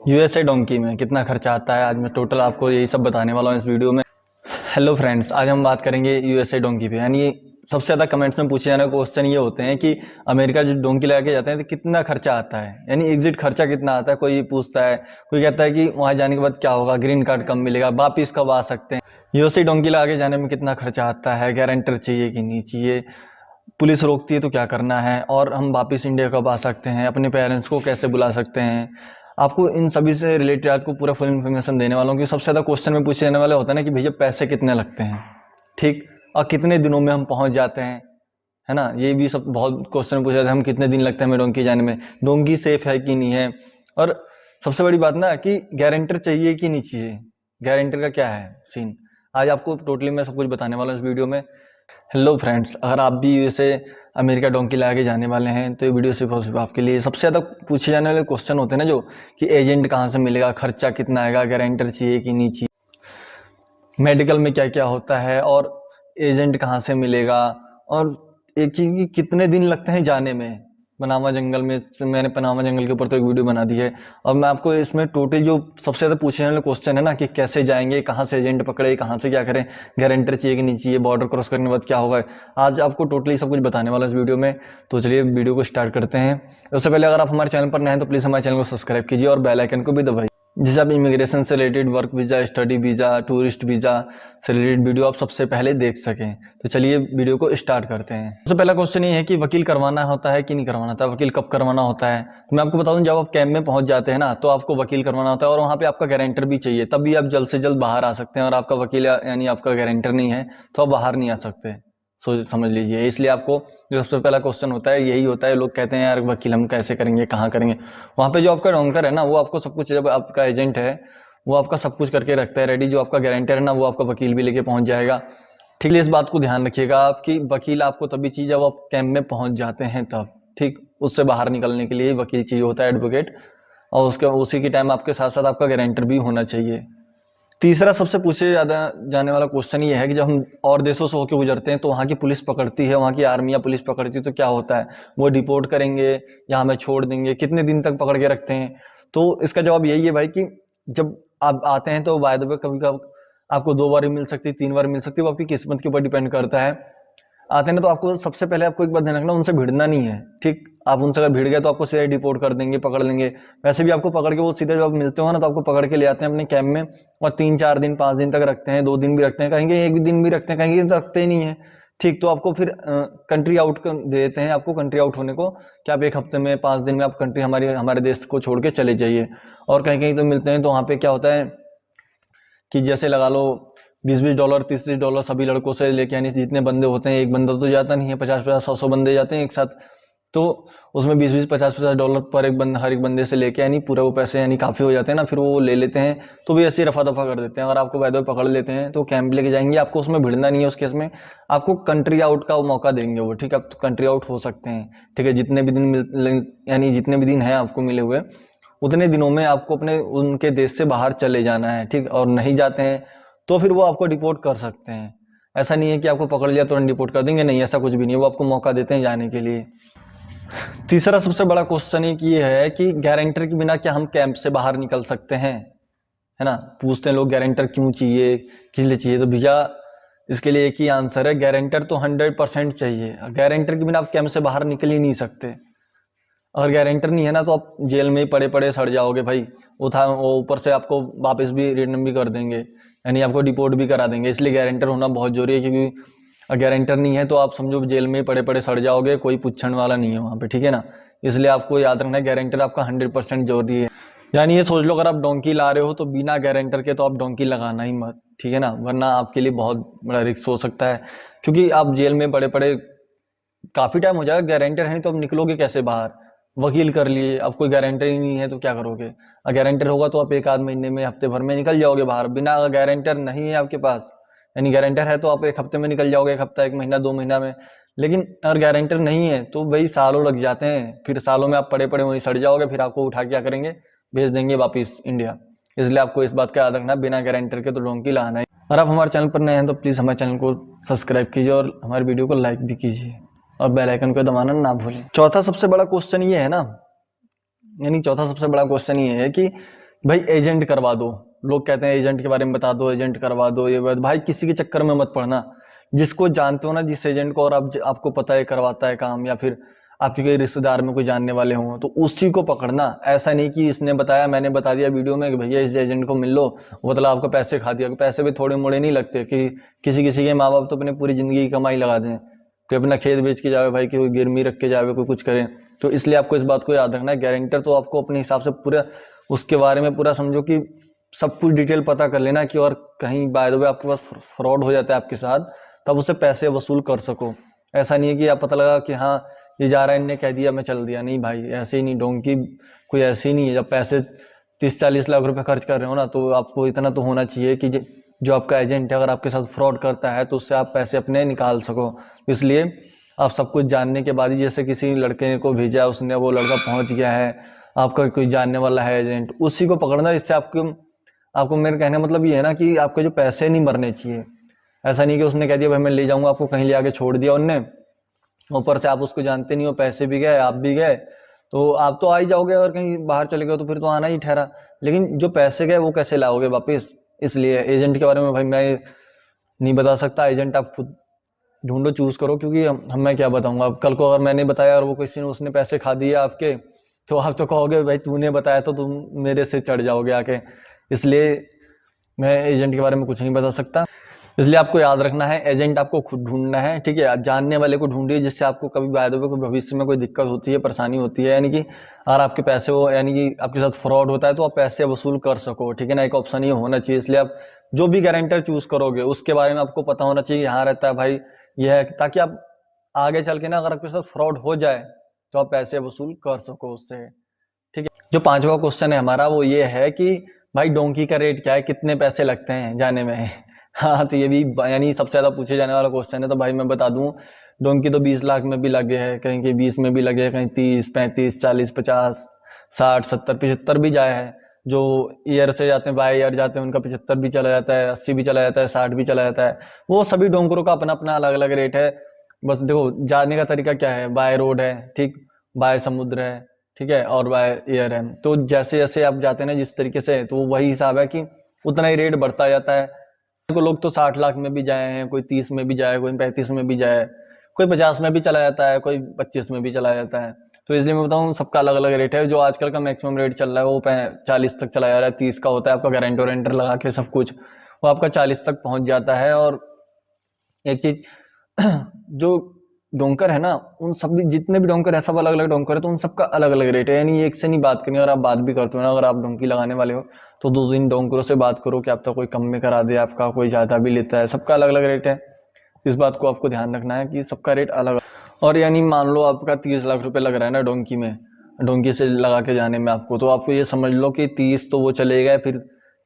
USA donkey में कितना खर्चा आता है, आज मैं टोटल आपको यही सब बताने वाला हूँ इस वीडियो में। हेलो फ्रेंड्स, आज हम बात करेंगे यूएसए डोंकी पे। यानी सबसे ज़्यादा कमेंट्स में पूछे जाने वाले क्वेश्चन ये होते हैं कि अमेरिका जो डोंकी लगा के जाते हैं तो कितना खर्चा आता है, यानी एग्जिट खर्चा कितना आता है। कोई पूछता है, कोई कहता है कि वहाँ जाने के बाद क्या होगा, ग्रीन कार्ड कब मिलेगा, वापिस कब आ सकते हैं, यूएसए डोंकी लगा के जाने में कितना खर्चा आता है, गारंटर चाहिए कि नहीं चाहिए, पुलिस रोकती है तो क्या करना है, और हम वापस इंडिया कब आ सकते हैं, अपने पेरेंट्स को कैसे बुला सकते हैं। आपको इन सभी से रिलेटेड आज को पूरा फुल इन्फॉर्मेशन देने वाला हूँ कि सबसे ज़्यादा क्वेश्चन में पूछे जाने वाले होता है ना कि भैया पैसे कितने लगते हैं, ठीक, और कितने दिनों में हम पहुँच जाते हैं, है ना। ये भी सब बहुत क्वेश्चन पूछा जाता है, हम कितने दिन लगते हैं हमें डोंकी जाने में, डोंकी सेफ है कि नहीं है, और सबसे बड़ी बात ना कि गारंटर चाहिए कि नहीं चाहिए, गारंटर का क्या है सीन। आज आपको टोटली मैं सब कुछ बताने वाला हूँ इस वीडियो में। हेलो फ्रेंड्स, अगर आप भी यूएसए अमेरिका डोंकी लगा के जाने वाले हैं तो ये वीडियो सिर्फ और सिर्फ आपके लिए। सबसे ज़्यादा पूछे जाने वाले क्वेश्चन होते हैं ना जो कि एजेंट कहाँ से मिलेगा, खर्चा कितना आएगा, गारंटर चाहिए कि नहीं चाहिए, मेडिकल में क्या क्या होता है, और एजेंट कहाँ से मिलेगा, और एक चीज़ कि कितने दिन लगते हैं जाने में पनामा जंगल में। मैंने पनामा जंगल के ऊपर तो एक वीडियो बना दी है, और मैं आपको इसमें टोटल जो सबसे ज़्यादा पूछे जाने वाले क्वेश्चन है ना कि कैसे जाएंगे, कहाँ से एजेंट पकड़े, कहाँ से क्या करें, गारंटर चाहिए कि नहीं चाहिए, बॉर्डर क्रॉस करने के बाद क्या होगा, आज आपको टोटली सब कुछ बताने वाला है इस वीडियो में। तो चलिए वीडियो को स्टार्ट करते हैं। उससे पहले अगर आप हमारे चैनल पर नए हैं तो प्लीज़ हमारे चैनल को सब्सक्राइब कीजिए और बेल आइकन को भी दबाइए, जिससे आप इमिग्रेशन से related, work visa, study visa, tourist visa से रिलेटेड वीडियो आप सबसे पहले देख सकें। तो चलिए वीडियो को स्टार्ट करते हैं। सबसे पहला क्वेश्चन ये है कि वकील करवाना होता है कि नहीं करवाना होता, वकील कब करवाना होता है। तो मैं आपको बता दूं, जब आप कैंप में पहुंच जाते हैं ना तो आपको वकील करवाना होता है, और वहाँ पे आपका गारंटर भी चाहिए, तब भी आप जल्द से जल्द बाहर आ सकते हैं। और आपका वकील यानी आपका गारंटर नहीं है तो आप बाहर नहीं आ सकते, सोच समझ लीजिए। इसलिए आपको जो सबसे पहला क्वेश्चन होता है यही होता है। लोग कहते हैं यार वकील हम कैसे करेंगे, कहाँ करेंगे। वहाँ पे जो आपका डोंकर है ना वो आपको सब कुछ, जब आपका एजेंट है वो आपका सब कुछ करके रखता है रेडी। जो आपका गारंटर है ना वो आपका वकील भी लेके पहुंच जाएगा, ठीक है। इस बात को ध्यान रखिएगा आप कि वकील आपको तभी चाहिए जब आप कैंप में पहुंच जाते हैं तब, ठीक। उससे बाहर निकलने के लिए वकील चाहिए होता है, एडवोकेट, और उसके उसी के टाइम आपके साथ साथ आपका गारंटर भी होना चाहिए। तीसरा सबसे पूछे ज्यादा जाने वाला क्वेश्चन ये है कि जब हम और देशों से होकर गुजरते हैं तो वहाँ की पुलिस पकड़ती है, वहाँ की आर्मी या पुलिस पकड़ती है तो क्या होता है, वो डिपोर्ट करेंगे या हमें छोड़ देंगे, कितने दिन तक पकड़ के रखते हैं। तो इसका जवाब यही है भाई कि जब आप आते हैं तो वायदे पे कभी कभी आपको 2 बार भी मिल सकती है, 3 बार मिल सकती है, वो आपकी किस्मत के ऊपर डिपेंड करता है। आते हैं ना तो आपको सबसे पहले आपको एक बात ध्यान रखना, उनसे भिड़ना नहीं है, ठीक। आप उनसे अगर भिड़ गए तो आपको सीधे डिपोर्ट कर देंगे, पकड़ लेंगे। वैसे भी आपको पकड़ के वो सीधे जब मिलते हो ना तो आपको पकड़ के ले आते हैं अपने कैंप में, और 3 4 दिन 5 दिन तक रखते हैं, 2 दिन भी रखते हैं, कहेंगे 1 दिन भी रखते हैं, कहेंगे रखते ही नहीं है, ठीक। तो आपको फिर कंट्री आउट कर देते हैं, आपको कंट्री आउट होने को कि आप 1 हफ्ते में 5 दिन में आप कंट्री हमारे देश को छोड़ के चले जाइए। और कहीं कहीं तो मिलते हैं तो वहाँ पे क्या होता है कि जैसे लगा लो $20-20 $30-30 सभी लड़कों से लेके, यानी जितने बंदे होते हैं, एक बंदा तो जाता नहीं है, 50-50 100-100 बंदे जाते हैं एक साथ। तो उसमें 20-20 $50-50 पर एक बंदा, हर एक बंदे से लेके, यानी पूरा वो पैसे यानी काफ़ी हो जाते हैं ना, फिर वो ले लेते हैं। तो भी ऐसे रफा दफा कर देते हैं। अगर आपको वैद्य पकड़ लेते हैं तो कैंप लेके जाएंगे, आपको उसमें भिड़ना नहीं है। उस केस में आपको कंट्री आउट का मौका देंगे वो, ठीक है। आप कंट्री आउट हो सकते हैं, ठीक है। जितने भी दिन यानी जितने भी दिन हैं आपको मिले हुए, उतने दिनों में आपको अपने उनके देश से बाहर चले जाना है, ठीक। और नहीं जाते हैं तो फिर वो आपको डिपोर्ट कर सकते हैं। ऐसा नहीं है कि आपको पकड़ लिया तुरंत डिपोर्ट कर देंगे, नहीं, ऐसा कुछ भी नहीं है, वो आपको मौका देते हैं जाने के लिए। तीसरा सबसे बड़ा क्वेश्चन एक ये है कि गारंटर के बिना क्या हम कैंप से बाहर निकल सकते हैं, है ना। पूछते हैं लोग गारंटर क्यों चाहिए, किस लिए चाहिए। तो भैया इसके लिए एक ही आंसर है, गारंटर तो 100% चाहिए। गारंटर के बिना आप कैंप से बाहर निकल ही नहीं सकते। अगर गारंटर नहीं है ना तो आप जेल में ही पड़े पड़े सड़ जाओगे भाई। वो ऊपर से आपको वापस भी रिटर्न भी कर देंगे, यानी आपको डिपोर्ट भी करा देंगे। इसलिए गारंटर होना बहुत जरूरी है, क्योंकि अगर गारंटर नहीं है तो आप समझो जेल में ही पड़े पड़े सड़ जाओगे, कोई पूछने वाला नहीं है वहाँ पे, ठीक है ना। इसलिए आपको याद रखना है गारंटर आपका 100% जरूरी है। यानी ये सोच लो, अगर आप डोंकी ला रहे हो तो बिना गारंटर के तो आप डोंकी लगाना ही मत, ठीक है ना, वरना आपके लिए बहुत बड़ा रिस्क हो सकता है। क्योंकि आप जेल में पड़े पड़े काफी टाइम हो जाएगा, गारंटर है नहीं तो आप निकलोगे कैसे बाहर। वकील कर लिए, अब कोई गारंटर ही नहीं है तो क्या करोगे। अगर गारंटर होगा तो आप 1 आध महीने में, हफ्ते भर में निकल जाओगे बाहर। बिना गारंटर नहीं है आपके पास, यानी गारंटर है तो आप 1 हफ्ते में निकल जाओगे, 1 हफ्ता, 1 महीना, 2 महीना में। लेकिन अगर गारंटर नहीं है तो भाई सालों लग जाते हैं, फिर सालों में आप पड़े पड़े वहीं सड़ जाओगे, फिर आपको उठा क्या करेंगे, भेज देंगे वापिस इंडिया। इसलिए आपको इस बात का याद रखना, बिना गारंटर के तो डोंकी लाना है। अगर आप हमारे चैनल पर नए हैं तो प्लीज़ हमारे चैनल को सब्सक्राइब कीजिए और हमारे वीडियो को लाइक भी कीजिए, और बेल आइकन को दबाना ना भूलें। चौथा सबसे बड़ा क्वेश्चन ये है ना, यानी चौथा सबसे बड़ा क्वेश्चन ये है कि भाई एजेंट करवा दो। लोग कहते हैं एजेंट के बारे में बता दो, एजेंट करवा दो, ये बात। भाई किसी के चक्कर में मत पड़ना। जिसको जानते हो ना, जिस एजेंट को, और आपको पता है करवाता है काम, या फिर आपके कोई रिश्तेदार में कोई जानने वाले हों, तो उसी को पकड़ना। ऐसा नहीं कि इसने बताया, मैंने बता दिया वीडियो में कि भैया इस एजेंट को मिल लो, वो मतलब आपको पैसे खा दिया। पैसे भी थोड़े मोड़े नहीं लगते कि किसी किसी के माँ बाप तो अपने पूरी जिंदगी की कमाई लगा दें, कोई अपना खेत बेच के जावे भाई, कोई गिरवी रख के जावे, कोई कुछ करे। तो इसलिए आपको इस बात को याद रखना है, गारंटर तो आपको अपने हिसाब से पूरा उसके बारे में पूरा समझो कि सब कुछ डिटेल पता कर लेना कि, और कहीं बाय द वे आपके पास फ्रॉड हो जाता है आपके साथ, तब उससे पैसे वसूल कर सको। ऐसा नहीं है कि आप पता लगा कि हाँ ये जा रहा है, इनने कह दिया मैं चल दिया। नहीं भाई, ऐसे ही नहीं। डोंकी कोई ऐसी नहीं है। जब पैसे 30-40 लाख रुपए खर्च कर रहे हो ना, तो आपको इतना तो होना चाहिए कि जो आपका एजेंट है अगर आपके साथ फ्रॉड करता है तो उससे आप पैसे अपने निकाल सको। इसलिए आप सब कुछ जानने के बाद ही, जैसे किसी लड़के को भेजा, उसने, वो लड़का पहुंच गया है, आपका कोई जानने वाला है एजेंट, उसी को पकड़ना। इससे आपको मेरे कहने का मतलब ये है ना कि आपके जो पैसे नहीं मरने चाहिए। ऐसा नहीं कि उसने कह दिया भाई मैं ले जाऊंगा, आपको कहीं ले आके छोड़ दिया उनने, ऊपर से आप उसको जानते नहीं हो, पैसे भी गए, आप भी गए, तो आप तो आ ही जाओगे। अगर कहीं बाहर चले गए तो फिर तो आना ही ठहरा। लेकिन जो पैसे गए वो कैसे लाओगे वापस? इसलिए एजेंट के बारे में भाई मैं नहीं बता सकता। एजेंट आप खुद ढूंढो, चूज करो, क्योंकि हम मैं क्या बताऊंगा। अब कल को अगर मैंने बताया और वो किसी ने, उसने पैसे खा दिए आपके, तो आप तो कहोगे भाई तूने बताया, तो तुम मेरे से चढ़ जाओगे आके। इसलिए मैं एजेंट के बारे में कुछ नहीं बता सकता। इसलिए आपको याद रखना है, एजेंट आपको खुद ढूंढना है, ठीक है। जानने वाले को ढूंढिए, जिससे आपको कभी बाय द वे कोई भविष्य में कोई दिक्कत होती है, परेशानी होती है, यानी कि अगर आपके पैसे हो, यानी कि आपके साथ फ्रॉड होता है, तो आप पैसे वसूल कर सको, ठीक है ना। एक ऑप्शन ये होना चाहिए। इसलिए आप जो भी गारंटर चूज करोगे उसके बारे में आपको पता होना चाहिए, यहाँ रहता है भाई, यह है, ताकि आप आगे चल के ना अगर आपके साथ फ्रॉड हो जाए तो आप पैसे वसूल कर सको उससे, ठीक है। जो 5वां क्वेश्चन है हमारा वो ये है कि भाई डोंकी का रेट क्या है, कितने पैसे लगते हैं जाने में। हाँ, तो ये भी यानी सबसे ज्यादा पूछे जाने वाला क्वेश्चन है। तो भाई मैं बता दूं, डोंकी तो 20 लाख में भी लगे है, कहीं के 20 में भी लगे है, कहीं 30, 35, 40, 50, 60, 70, 75 भी जाए है। जो ईयर से जाते हैं, बाय ईयर जाते हैं, उनका 75 भी चला जाता है, 80 भी चला जाता है, 60 भी चला जाता है। वो सभी डोंकरों का अपना अपना अलग अलग रेट है। बस देखो जाने का तरीका क्या है, बाय रोड है, ठीक, बाय समुद्र है, ठीक है, और बाय एयर है। तो जैसे जैसे आप जाते हैं ना जिस तरीके से, तो वही हिसाब है कि उतना ही रेट बढ़ता जाता है। को लोग तो 60 लाख में भी जाए हैं, कोई 30 में भी जाए, कोई 35 में भी जाए, कोई 50 में भी चला जाता है, कोई 25 में भी चला जाता है। तो इसलिए मैं बताऊँ सबका अलग अलग रेट है। जो आजकल का मैक्सिमम रेट चल रहा है वो 40 तक चला जा रहा है, 30 का होता है आपका गारंटर वारंटर लगा के सब कुछ, वो आपका 40 तक पहुंच जाता है। और एक चीज जो डोंकर है ना, उन सब भी जितने भी डोंकर है सब अलग अलग डोंकर है, तो उन सबका अलग अलग रेट है, यानी एक से नहीं बात करनी। अगर आप बात भी करते हो ना, अगर आप डोंकी लगाने वाले हो, तो 2-3 डोंकरों से बात करो कि आपका कोई कम में करा दे, आपका कोई ज्यादा भी लेता है, सबका अलग अलग रेट है। इस बात को आपको ध्यान रखना है कि सबका रेट अलग। और यानी मान लो आपका 30 लाख रुपए लग रहा है ना डोंकी में, डोंकी से लगा के जाने में आपको, तो आपको ये समझ लो कि 30 तो वो चलेगा, फिर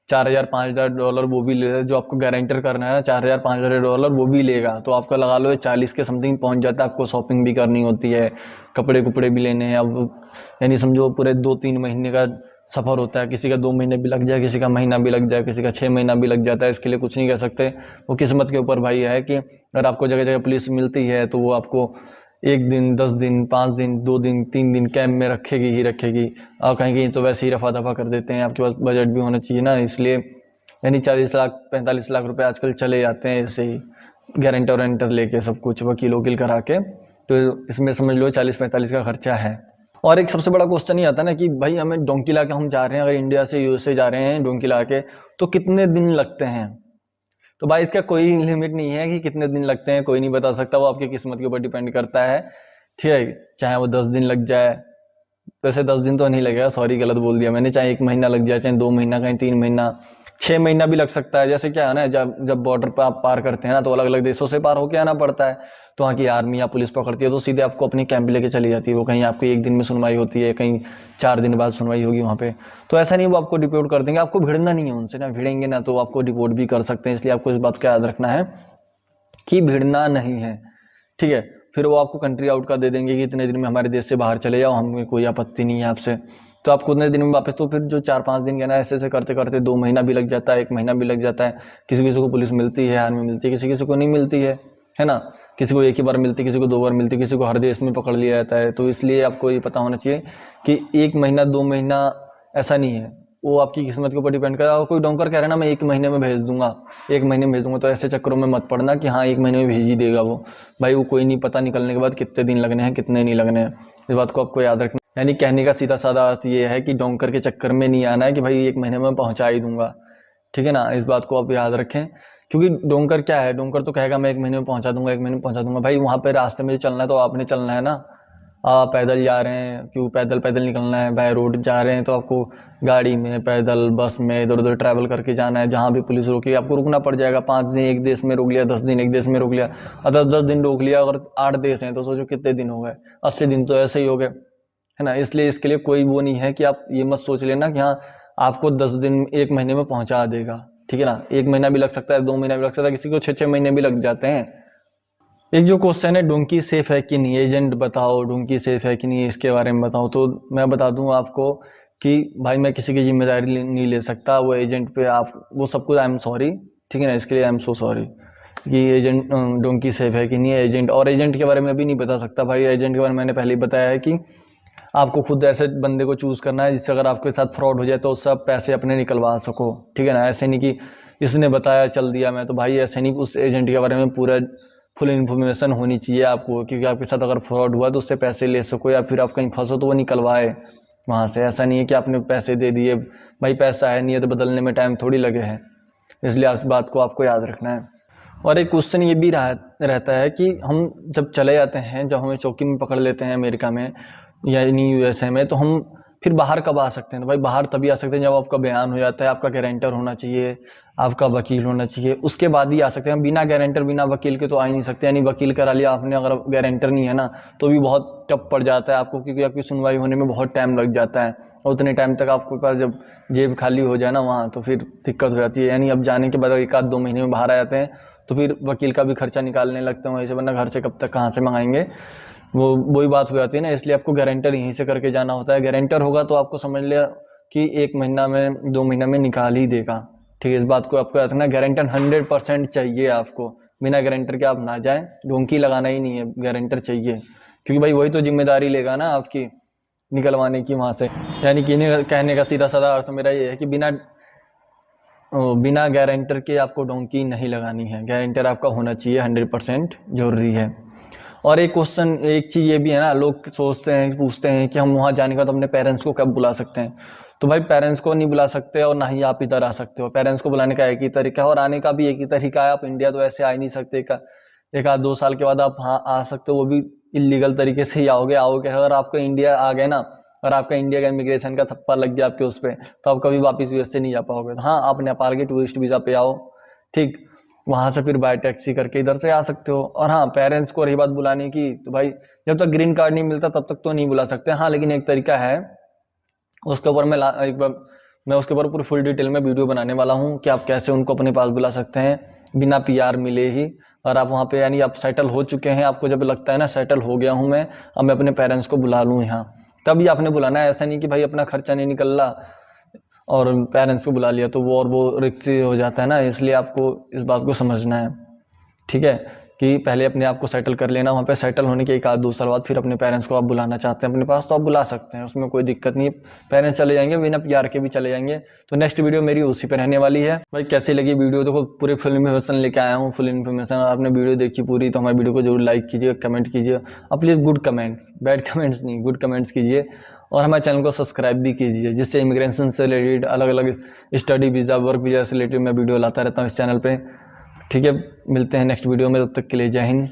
4,000-5,000 डॉलर वो भी ले, जो आपको गारंटर करना है ना, 4,000-5,000 डॉलर वो भी लेगा। तो आपका लगा लो 40 के समथिंग पहुंच जाता है। आपको शॉपिंग भी करनी होती है, कपड़े कुपड़े भी लेने हैं। अब यानी समझो पूरे 2-3 महीने का सफर होता है, किसी का 2 महीने भी लग जाए, किसी का महीना भी लग जाए, किसी का 6 महीना भी लग जाता है। इसके लिए कुछ नहीं कह सकते, वो किस्मत के ऊपर भाई है कि अगर आपको जगह जगह पुलिस मिलती है तो वो आपको 1 दिन, 10 दिन, 5 दिन, 2 दिन, 3 दिन कैंप में रखेगी ही रखेगी। और कहीं कहीं तो वैसे ही रफा दफा कर देते हैं। आपके पास बजट भी होना चाहिए ना, इसलिए यानी 40 लाख 45 लाख रुपए आजकल चले जाते हैं ऐसे ही, गारंटर वारंटर लेके सब कुछ, वकील वकील करा के। तो इसमें समझ लो 40-45 का खर्चा है। और एक सबसे बड़ा क्वेश्चन ये आता है ना कि भाई हमें डोंकी ला के हम जा रहे हैं, अगर इंडिया से यूएसए जा रहे हैं डोंकी ला के, तो कितने दिन लगते हैं? तो भाई इसका कोई लिमिट नहीं है कि कितने दिन लगते हैं, कोई नहीं बता सकता। वो आपकी किस्मत के ऊपर डिपेंड करता है, ठीक है। चाहे वो 10 दिन लग जाए, वैसे 10 दिन तो नहीं लगेगा, सॉरी गलत बोल दिया मैंने, चाहे 1 महीना लग जाए, चाहे 2 महीना, कहीं 3 महीना, 6 महीना भी लग सकता है। जैसे क्या है ना, जब बॉर्डर पर आप पार करते हैं ना, तो अलग अलग देशों से पार होके आना पड़ता है, तो वहाँ की आर्मी या पुलिस पकड़ती है, तो सीधे आपको अपने कैंप लेके चली जाती है। वो कहीं आपको 1 दिन में सुनवाई होती है, कहीं 4 दिन बाद सुनवाई होगी वहाँ पे। तो ऐसा नहीं वो आपको डिपोर्ट कर देंगे, आपको भिड़ना नहीं है उनसे ना, भिड़ेंगे ना तो आपको डिपोर्ट भी कर सकते हैं। इसलिए आपको इस बात का याद रखना है कि भिड़ना नहीं है, ठीक है। फिर वो आपको कंट्री आउट का दे देंगे कि इतने दिन में हमारे देश से बाहर चले जाओ, हमें कोई आपत्ति नहीं है आपसे। तो आपको उतने दिन में वापस, तो फिर जो 4-5 दिन का ना ऐसे ऐसे करते करते 2 महीना भी लग जाता है, 1 महीना भी लग जाता है। किसी किसी को पुलिस मिलती है, आर्मी मिलती है, किसी किसी को नहीं मिलती है ना। किसी को 1 ही बार मिलती है, किसी को 2 बार मिलती है, किसी को हर देश में पकड़ लिया जाता है। तो इसलिए आपको ये पता होना चाहिए कि 1 महीना 2 महीना ऐसा नहीं है, वो आपकी किस्मत के ऊपर डिपेंड करता है। और कोई डोंकर कह रहा है ना मैं 1 महीने में भेज दूंगा, 1 महीने में भेज दूंगा, तो ऐसे चक्करों में मत पड़ना कि हाँ 1 महीने में भेज ही देगा वो। भाई वो कोई नहीं पता निकलने के बाद कितने दिन लगने हैं कितने नहीं लगने हैं, इस बात को आपको याद रखना। यानी कहने का सीधा साधा अर्थ ये है कि डोंकर के चक्कर में नहीं आना है कि भाई 1 महीने में पहुँचा ही दूंगा, ठीक है ना। इस बात को आप याद रखें, क्योंकि डोंकर क्या है, डोंकर तो कहेगा मैं 1 महीने में पहुंचा दूंगा, 1 महीने में पहुंचा दूंगा। भाई वहाँ पे रास्ते में चलना है तो आपने चलना है ना। आप पैदल जा रहे हैं, क्यों पैदल पैदल निकलना है, बाय रोड जा रहे हैं तो आपको गाड़ी में, पैदल, बस में इधर उधर ट्रैवल करके जाना है। जहाँ भी पुलिस रोकी आपको रुकना पड़ जाएगा। 5 दिन एक देश में रोक लिया, 10 दिन एक देश में रोक लिया, और 10 दिन रोक लिया। अगर 8 देश हैं तो सोचो कितने दिन हो गए, 80 दिन तो ऐसे ही हो गए, है ना। इसलिए इसके लिए कोई वो नहीं है कि आप ये मत सोच लेना कि हाँ आपको 10 दिन 1 महीने में पहुंचा देगा, ठीक है ना। 1 महीना भी लग सकता है, 2 महीना भी लग सकता है, किसी को 6-6 महीने भी लग जाते हैं। एक जो क्वेश्चन है डोंकी सेफ है कि नहीं, एजेंट बताओ डोंकी सेफ है कि नहीं, इसके बारे में बताओ। तो मैं बता दूं आपको कि भाई मैं किसी की जिम्मेदारी नहीं ले सकता, वो एजेंट पे आप वो सब कुछ, आई एम सॉरी, ठीक है ना। इसके लिए आई एम सो सॉरी कि एजेंट डोंकी सेफ है कि नहीं है। एजेंट और एजेंट के बारे में भी नहीं बता सकता भाई। एजेंट के बारे में मैंने पहले ही बताया है कि आपको खुद ऐसे बंदे को चूज करना है जिससे अगर आपके साथ फ्रॉड हो जाए तो उससे आप पैसे अपने निकलवा सको, ठीक है ना। ऐसे नहीं कि इसने बताया चल दिया मैं, तो भाई ऐसे नहीं। उस एजेंट के बारे में पूरा फुल इन्फॉर्मेशन होनी चाहिए आपको, क्योंकि आपके साथ अगर फ्रॉड हुआ तो उससे पैसे ले सको, या फिर आप कहीं फंसो तो वो निकलवाए वहाँ से। ऐसा नहीं है कि आपने पैसे दे दिए, भाई पैसा है नहीं है तो बदलने में टाइम थोड़ी लगे है, इसलिए इस बात को आपको याद रखना है। और एक क्वेश्चन ये भी रहता है कि हम जब चले जाते हैं, जब हमें चौकी में पकड़ लेते हैं अमेरिका में यानी यूएसए में, तो हम फिर बाहर कब आ सकते हैं। तो भाई बाहर तभी आ सकते हैं जब आपका बयान हो जाता है, आपका गारंटर होना चाहिए, आपका वकील होना चाहिए, उसके बाद ही आ सकते हैं। बिना गारंटर बिना वकील के तो आ ही नहीं सकते। यानी वकील करा लिया आपने, अगर गारंटर नहीं है ना तो भी बहुत टफ पड़ जाता है आपको, क्योंकि आपकी सुनवाई होने में बहुत टाइम लग जाता है, और उतने टाइम तक आपके पास जब जेब खाली हो जाए ना वहाँ, तो फिर दिक्कत हो जाती है। यानी अब जाने के बाद 1-2 महीने में बाहर आ जाते हैं तो फिर वकील का भी खर्चा निकालने लगते हैं वहीं से, वरना घर से कब तक कहाँ से मंगाएंगे, वही बात हो जाती है ना। इसलिए आपको गारंटर यहीं से करके जाना होता है। गारंटर होगा तो आपको समझ लिया कि 1 महीना में 2 महीना में निकाल ही देगा, ठीक है। इस बात को आपको याद रखना, गारंटर 100% चाहिए आपको। बिना गारंटर के आप ना जाएं, डोंकी लगाना ही नहीं है, गारंटर चाहिए, क्योंकि भाई वही तो जिम्मेदारी लेगा ना आपकी निकलवाने की वहाँ से। यानी कि कहने का सीधा साधा अर्थ मेरा ये है कि बिना गारंटर के आपको डोंकी नहीं लगानी है, गारंटर आपका होना चाहिए, 100% जरूरी है। और एक क्वेश्चन, एक चीज़ ये भी है ना, लोग सोचते हैं, पूछते हैं कि हम वहाँ जाने के बाद अपने पेरेंट्स को कब बुला सकते हैं। तो भाई पेरेंट्स को नहीं बुला सकते और ना ही आप इधर आ सकते हो। पेरेंट्स को बुलाने का एक ही तरीका है और आने का भी एक ही तरीका है। आप इंडिया तो ऐसे आ ही नहीं सकते, 1-2 साल के बाद आप हाँ आ सकते हो, वो भी इलीगल तरीके से ही आओगे। अगर आपको इंडिया आ गए ना, और आपका इंडिया का इमिग्रेशन का थप्पा लग गया आपके उस पर, तो आप कभी वापस यूएस से नहीं जा पाओगे। तो हाँ आप नेपाल के टूरिस्ट वीज़ा पे आओ, ठीक, वहाँ से फिर बाय टैक्सी करके इधर से आ सकते हो। और हाँ पेरेंट्स को रही बात बुलाने की, तो भाई जब तक ग्रीन कार्ड नहीं मिलता तब तक तो नहीं बुला सकते। हाँ लेकिन एक तरीका है, उसके ऊपर मैं उसके ऊपर पूरी फुल डिटेल में वीडियो बनाने वाला हूँ कि आप कैसे उनको अपने पास बुला सकते हैं बिना पीआर मिले ही। और आप वहाँ पे यानी आप सेटल हो चुके हैं, आपको जब लगता है ना सेटल हो गया हूँ मैं, अब मैं अपने पेरेंट्स को बुला लूँ यहाँ, तभी आपने बुलाना है। ऐसा नहीं कि भाई अपना खर्चा नहीं निकल रहा और पेरेंट्स को बुला लिया तो वो रिस्की हो जाता है ना। इसलिए आपको इस बात को समझना है, ठीक है, कि पहले अपने आप को सेटल कर लेना। वहाँ पे सेटल होने के 1-2 साल बाद फिर अपने पेरेंट्स को आप बुलाना चाहते हैं अपने पास तो आप बुला सकते हैं, उसमें कोई दिक्कत नहीं। पेरेंट्स चले जाएंगे, बिना पीआर के भी चले जाएंगे। तो नेक्स्ट वीडियो मेरी उसी पे रहने वाली है। भाई कैसी लगी वीडियो, देखो पूरे फुल इन्फॉर्मेशन लेके आया हूँ, फुल इन्फॉर्मेशन। आपने वीडियो देखी पूरी तो हमारी वीडियो को जरूर लाइक कीजिए, कमेंट कीजिए, और please good comments, bad comments नहीं, गुड कमेंट्स कीजिए। और हमारे चैनल को सब्सक्राइब भी कीजिए, जिससे इमिग्रेशन से रिलेटेड अलग अलग स्टडी वीज़ा, वर्क वीज़ा से रिलेटेड मैं वीडियो लाता रहता हूँ इस चैनल पे, ठीक है। मिलते हैं नेक्स्ट वीडियो में, तब तक के लिए जय हिंद।